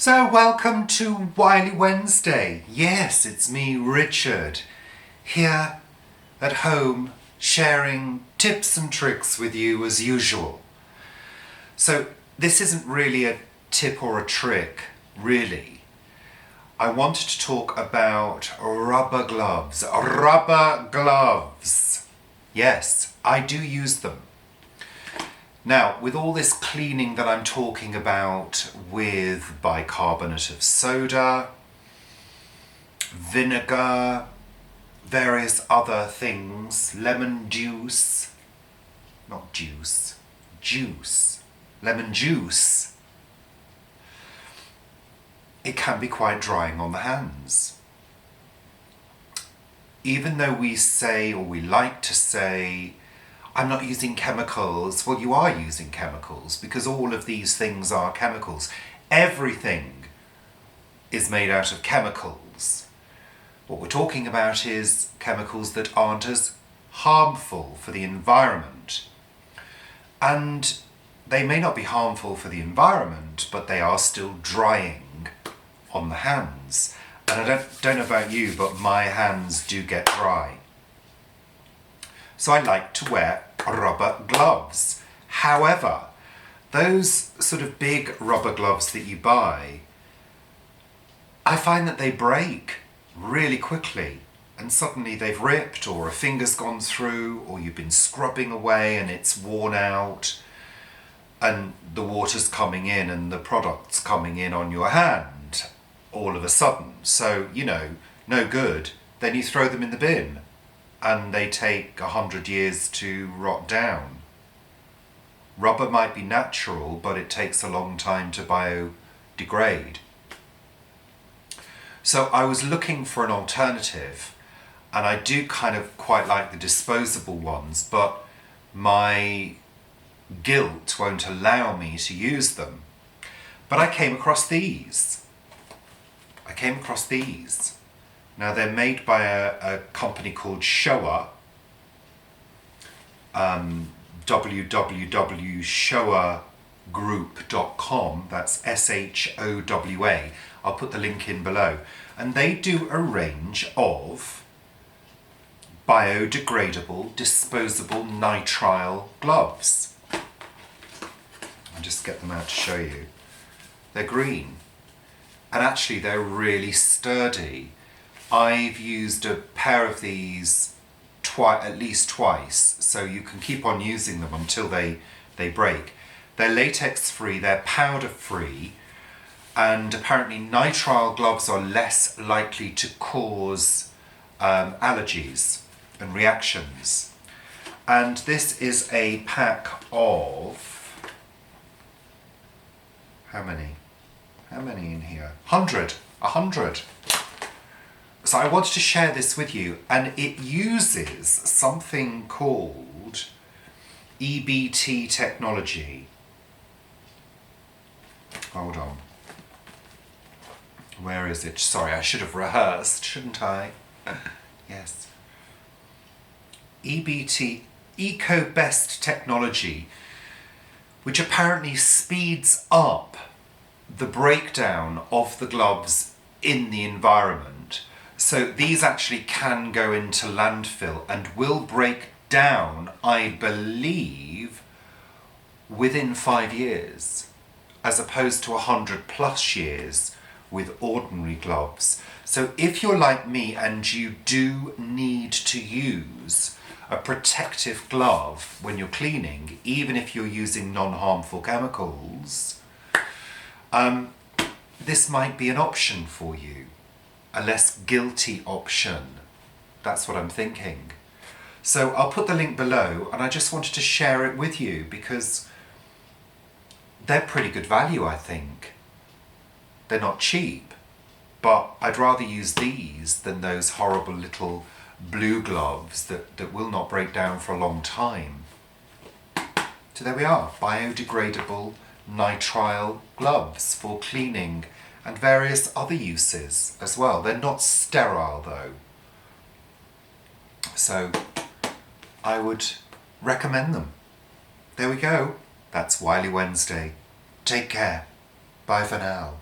So welcome to Wily Wednesday. Yes, it's me, Richard, here at home sharing tips and tricks with you as usual. So this isn't really a tip or a trick, really. I wanted to talk about rubber gloves. Rubber gloves. Yes, I do use them. Now, with all this cleaning that I'm talking about with bicarbonate of soda, vinegar, various other things, lemon juice, not juice, lemon juice, it can be quite drying on the hands. Even though we say, or we like to say, I'm not using chemicals. Well, you are using chemicals because all of these things are chemicals. Everything is made out of chemicals. What we're talking about is chemicals that aren't as harmful for the environment. And they may not be harmful for the environment, but they are still drying on the hands. And I don't know about you, but my hands do get dry. So I like to wear rubber gloves. However, those sort of big rubber gloves that you buy, I find that they break really quickly and suddenly they've ripped, or a finger's gone through, or you've been scrubbing away and it's worn out and the water's coming in and the product's coming in on your hand all of a sudden. So, no good. Then you throw them in the bin. And they take 100 years to rot down. Rubber might be natural, but it takes a long time to biodegrade. So I was looking for an alternative, and I do kind of quite like the disposable ones, but my guilt won't allow me to use them. But I came across these. Now they're made by a company called Showa, www.showagroup.com, that's SHOWA. I'll put the link in below. And they do a range of biodegradable, disposable nitrile gloves. I'll just get them out to show you. They're green. And actually they're really sturdy. I've used a pair of these at least twice, so you can keep on using them until they break. They're latex free, they're powder free, and apparently nitrile gloves are less likely to cause allergies and reactions. And this is a pack of, how many in here? 100. So I wanted to share this with you, and it uses something called EBT technology. Hold on. Where is it? Sorry, I should have rehearsed, shouldn't I? Yes. EBT, Eco-Best technology, which apparently speeds up the breakdown of the gloves in the environment. So these actually can go into landfill and will break down, I believe, within 5 years, as opposed to 100+ years with ordinary gloves. So if you're like me and you do need to use a protective glove when you're cleaning, even if you're using non-harmful chemicals, this might be an option for you. A less guilty option. That's what I'm thinking. So I'll put the link below, and I just wanted to share it with you because they're pretty good value, I think. They're not cheap, but I'd rather use these than those horrible little blue gloves that will not break down for a long time. So there we are, biodegradable nitrile gloves for cleaning and various other uses as well. They're not sterile though. So I would recommend them. There we go. That's Wily Wednesday. Take care. Bye for now.